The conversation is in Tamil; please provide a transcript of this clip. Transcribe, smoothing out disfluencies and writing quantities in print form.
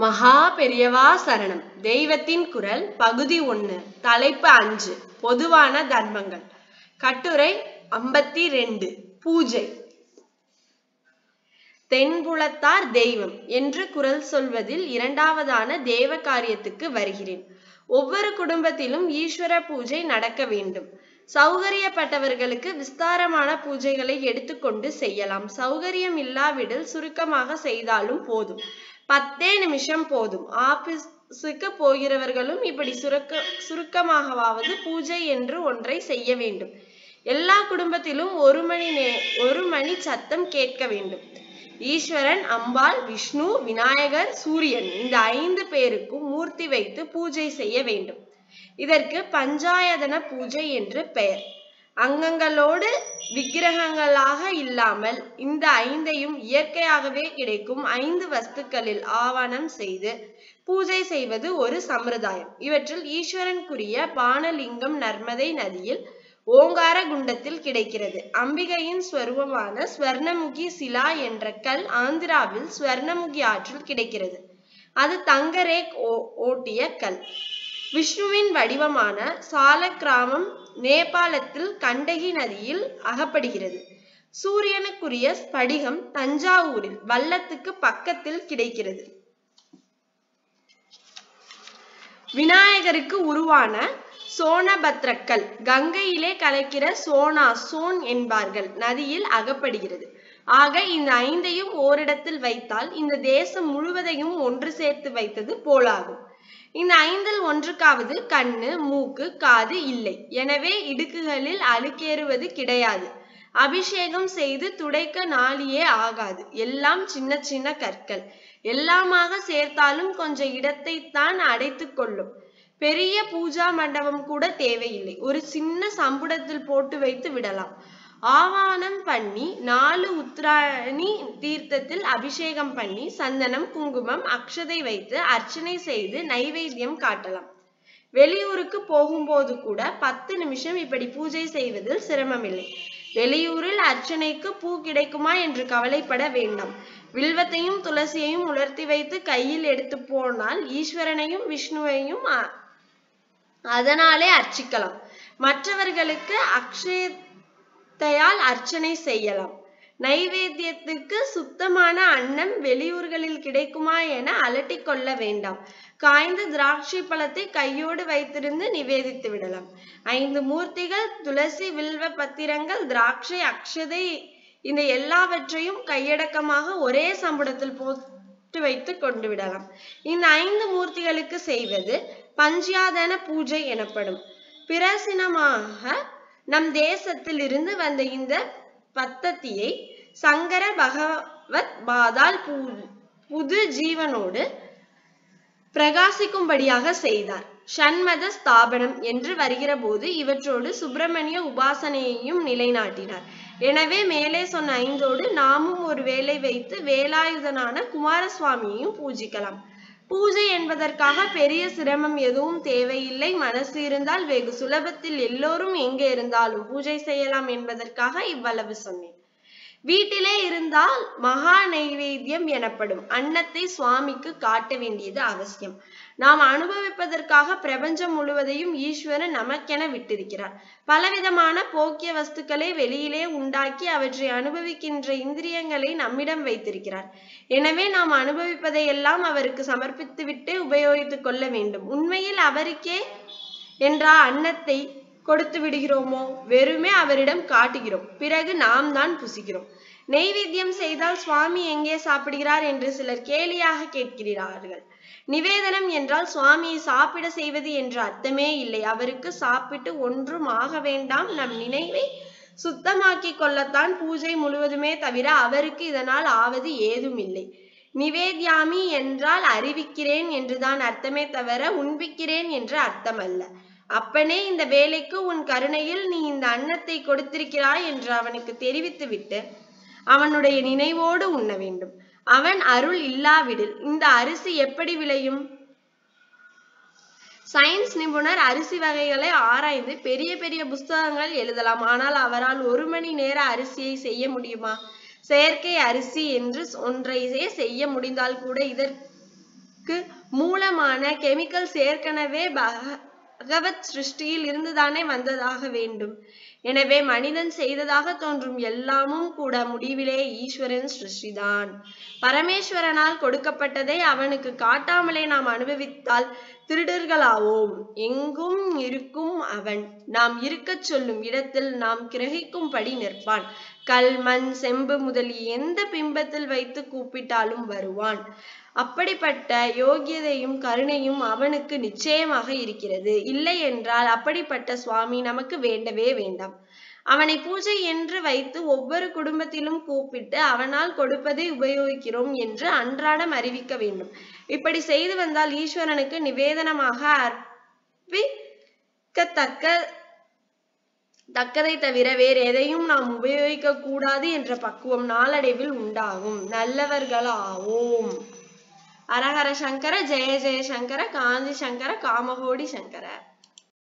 மகா பெரியவா சரணம். தெய்வத்தின் குரல் பகுதி 1. தலைப்பு 5. பொதுவான தர்மங்கள். கட்டுரை 52. பூஜை. தென்புலத்தார் தெய்வம் என்று குரல் சொல்வதில் இரண்டாவதான தேவ காரியத்துக்கு வருகிறேன். ஒவ்வொரு குடும்பத்திலும் ஈஸ்வர பூஜை நடக்க வேண்டும். சௌகரியப்பட்டவர்களுக்கு விஸ்தாரமான பூஜைகளை எடுத்துக்கொண்டு செய்யலாம். சௌகரியம் இல்லாவிடில் சுருக்கமாக செய்தாலும் போதும். 10 நிமிஷம் போதும். ஆபீஸுக்கு போகிறவர்களும் இப்படி சுருக்கமாகவாவது பூஜை என்று ஒன்றை செய்ய வேண்டும். எல்லா குடும்பத்திலும் ஒரு மணி சத்தம் கேட்க வேண்டும். ஈஸ்வரன், அம்பாள், விஷ்ணு, விநாயகர், சூரியன் இந்த 5 பேருக்கும் மூர்த்தி வைத்து பூஜை செய்ய வேண்டும். இதற்கு பஞ்சாயதன பூஜை என்று பெயர். அங்கங்களோடு விக்கிரகங்களாக இல்லாமல் இந்த 5ஐயும் இயற்கையாகவே கிடைக்கும் 5 வஸ்துக்களில் ஆவணம் செய்து பூஜை செய்வது ஒரு சம்பிரதாயம். இவற்றில் ஈஸ்வரனுக்குரிய பானலிங்கம் நர்மதை நதியில் ஓங்கார குண்டத்தில் கிடைக்கிறது. அம்பிகையின் ஸ்வரூபமான ஸ்வர்ணமுகி சிலா என்ற கல் ஆந்திராவில் ஸ்வர்ணமுகி ஆற்றில் கிடைக்கிறது. அது தங்கரேக் ஓட்டிய கல். விஷ்ணுவின் வடிவமான சாலக்கிராமம் நேபாளத்தில் கண்டகி நதியில் அகப்படுகிறது. சூரியனுக்குரிய ஸ்படிகம் தஞ்சாவூரில் வல்லத்துக்கு பக்கத்தில் கிடைக்கிறது. விநாயகருக்கு உருவான சோனபத்ரக்கல் கங்கையிலே கலக்கிற சோன் என்பார்கள் நதியில் அகப்படுகிறது. ஆக இந்த 5ஐயும் ஓரிடத்தில் வைத்தால் இந்த தேசம் முழுவதையும் ஒன்று சேர்த்து வைத்தது போலாகும். இந்த 5இல் ஒன்றுக்காவது கண்ணு, மூக்கு, காது இல்லை. எனவே இடுக்குகளில் அழுக்கேறுவது கிடையாது. அபிஷேகம் செய்து துடைக்க நாளியே ஆகாது. எல்லாம் சின்ன சின்ன கற்கள். எல்லாமாக சேர்த்தாலும் கொஞ்சம் இடத்தை தான் அடைத்து கொள்ளும். பெரிய பூஜா மண்டபம் கூட தேவையில்லை. ஒரு சின்ன சம்புடத்தில் போட்டு வைத்து விடலாம். ஆவானம் பண்ணி 4 உத்திராணி தீர்த்தத்தில் அபிஷேகம் பண்ணி சந்தனம், குங்குமம், அக்ஷதை வைத்து அர்ச்சனை செய்து நைவேத்தியம் காட்டலாம். வெளியூருக்கு போகும்போது கூட 10 நிமிஷம் இப்படி பூஜை செய்வதில் சிரமமில்லை. வெளியூரில் அர்ச்சனைக்கு பூ கிடைக்குமா என்று கவலைப்பட வேண்டாம். வில்வத்தையும் துளசியையும் உலர்த்தி வைத்து கையில் எடுத்து போனால் ஈஸ்வரனையும் விஷ்ணுவையும் அதனாலே அர்ச்சிக்கலாம். மற்றவர்களுக்கு அக்ஷதையால் அர்ச்சனை செய்யலாம். நைவேத்தியத்துக்கு சுத்தமான அன்னம் வெளியூர்களில் கிடைக்குமா என அலட்டிக் கொள்ள வேண்டாம். காய்ந்த திராட்சை பழத்தை கையோடு வைத்திருந்து நிவேதித்து விடலாம். 5 மூர்த்திகள், துளசி, வில்வ பத்திரங்கள், திராட்சை, அக்ஷதை இந்த எல்லாவற்றையும் கையடக்கமாக ஒரே சம்புடத்தில் போட்டு வைத்து கொண்டு விடலாம். இந்த 5 மூர்த்திகளுக்கு செய்வது பஞ்சாயதன பூஜை எனப்படும். பிரசினமாக நம் தேசத்தில் இருந்து வந்த இந்த பத்ததியை சங்கர பகவத் பாதால் புது ஜீவனோடு பிரகாசிக்கும்படியாக செய்தார். ஷண்மத ஸ்தாபனம் என்று வருகிற போது இவற்றோடு சுப்பிரமணிய உபாசனையையும் நிலைநாட்டினார். எனவே மேலே சொன்ன 5ஓடு நாமும் ஒரு வேலை வைத்து வேலாயுதனான குமாரசுவாமியையும் பூஜிக்கலாம். பூஜை என்பதற்காக பெரிய சிரமம் எதுவும் தேவையில்லை. மனசு இருந்தால் வெகு சுலபத்தில் எல்லோரும் எங்கே இருந்தாலும் பூஜை செய்யலாம் என்பதற்காக இவ்வளவு சொன்னேன். வீட்டிலே இருந்தால் மகா நைவேத்தியம் எனப்படும் அன்னத்தை சுவாமிக்கு காட்ட வேண்டியது அவசியம். நாம் அனுபவிப்பதற்காக பிரபஞ்சம் முழுவதையும் ஈஸ்வரன் நமக்கென விட்டிருக்கிறார். பலவிதமான போக்கிய வஸ்துக்களை வெளியிலே உண்டாக்கி அவற்றை அனுபவிக்கின்ற இந்திரியங்களை நம்மிடம் வைத்திருக்கிறார். எனவே நாம் அனுபவிப்பதை எல்லாம் அவருக்கு சமர்ப்பித்து விட்டே உபயோகித்துக் கொள்ள வேண்டும். உண்மையில் அவருக்கே என்றா அன்னத்தை கொடுத்து விடுகிறோமோ? வெறுமே அவரிடம் காட்டுகிறோம். பிறகு நாம் தான் புசிக்கிறோம். நெய்வேத்தியம் செய்தால் சுவாமி எங்கே சாப்பிடுகிறார் என்று சிலர் கேலியாக கேட்கிறார்கள். நிவேதனம் என்றால் சுவாமியை சாப்பிட செய்வது என்ற அர்த்தமே இல்லை. அவருக்கு சாப்பிட்டு ஒன்றும் ஆக வேண்டாம். நம் நினைவை சுத்தமாக்கி கொள்ளத்தான் பூஜை முழுவதுமே தவிர அவருக்கு இதனால் ஆவது ஏதும் இல்லை. நிவேத்யாமி என்றால் அறிவிக்கிறேன் என்றுதான் அர்த்தமே தவிர உண்பிக்கிறேன் என்று அர்த்தம் அல்ல. அப்பனே, இந்த வேலைக்கு உன் கருணையில் நீ இந்த அன்னத்தை கொடுத்திருக்கிறாய் என்று அவனுக்கு தெரிவித்து விட்டு அவனுடைய நினைவோடு உண்ண வேண்டும். அவன் அருள் இல்லாவிடில் இந்த அரிசி எப்படி விளையும்? சயின்ஸ் நிபுணர் அரிசி வகைகளை ஆராய்ந்து பெரிய பெரிய புஸ்தகங்கள் எழுதலாம். ஆனால் அவரால் 1 மணி நேர அரிசியை செய்ய முடியுமா? செயற்கை அரிசி என்று ஒன்றையே செய்ய முடிந்தால் கூட இதற்கு மூலமான கெமிக்கல்ஸ் ஏற்கனவே பகவத் சிருஷ்டியில் இருந்துதானே வந்ததாக வேண்டும். எனவே மனிதன் செய்ததாக தோன்றும் எல்லாமும் கூட முடிவிலே ஈஸ்வரன் சிருஷ்டிதான். பரமேஸ்வரனால் கொடுக்கப்பட்டதை அவனுக்கு காட்டாமலே நாம் அனுபவித்தால் திருடர்களாவோம். எங்கும் இருக்கும் அவன் நாம் இருக்கச் சொல்லும் இடத்தில் நாம் கிரகிக்கும்படி நிற்பான். கல், மண், செம்பு முதலிய எந்த பிம்பத்தில் வைத்து கூப்பிட்டாலும் வருவான். அப்படிப்பட்ட யோகியதையும் கருணையும் அவனுக்கு நிச்சயமாக இருக்கிறது. இல்லை என்றால் அப்படிப்பட்ட சுவாமி நமக்கு வேண்டவே வேண்டாம். அவனை பூஜை என்று வைத்து ஒவ்வொரு குடும்பத்திலும் கூப்பிட்டு அவனால் கொடுப்பதை உபயோகிக்கிறோம் என்று அன்றாடம் அறிவிக்க வேண்டும். இப்படி செய்து வந்தால் ஈஸ்வரனுக்கு நிவேதனமாக தக்கதை தவிர வேறு எதையும் நாம் உபயோகிக்க கூடாது என்ற பக்குவம் நாளடைவில் உண்டாகும். நல்லவர்களாவோம். ஹரஹர சங்கர, ஜெய ஜெய சங்கர, காஞ்சி சங்கர, காமகோடி சங்கர.